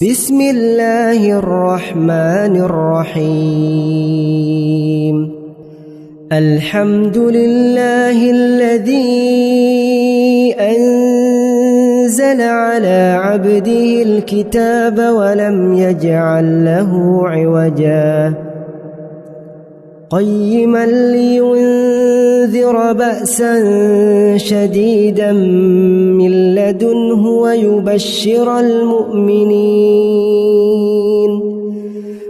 بسم الله الرحمن الرحيم. الحمد لله الذي أنزل على عبده الكتاب ولم يجعل له عوجا قيما لينذر بأسا شديدا من لدنه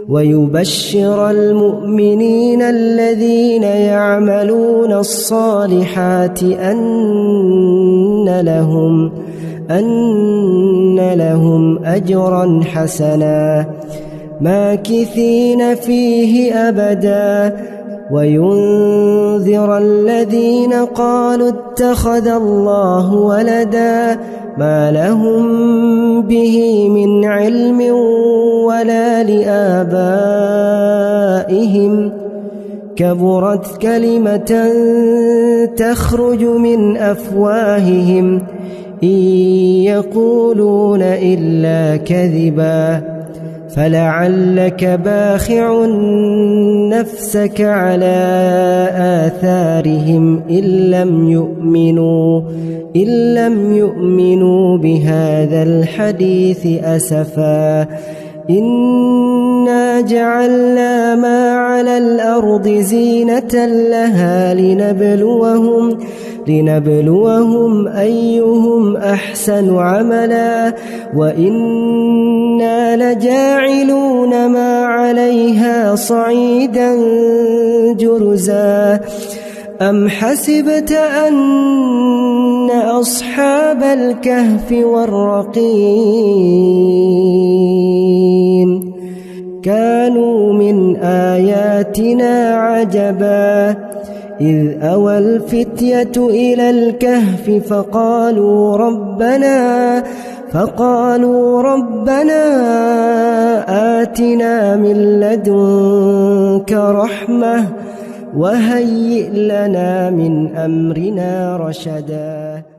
ويبشر المؤمنين الذين يعملون الصالحات أن لهم أجرا حسنا ماكثين فيه أبدا وينذر الذين قالوا اتخذ الله ولدا ما لهم به من علم ولا لآبائهم كبرت كلمة تخرج من أفواههم إن يقولون إلا كذبا فلعلك باخع نفسك على آثارهم إن لم يؤمنوا بهذا الحديث أسفا إنا جعلنا ما على الأرض زينة لها لنبلوهم أيهم أحسن عملا وإنا لجاعلون ما عليها صعيدا جرزا أم حسبت أن أصحاب الكهف والرقيم كانوا من آياتنا عجبا إذ أوى الفتية إلى الكهف فقالوا ربنا آتنا من لدنك رحمة وهيئ لنا من أمرنا رشدا.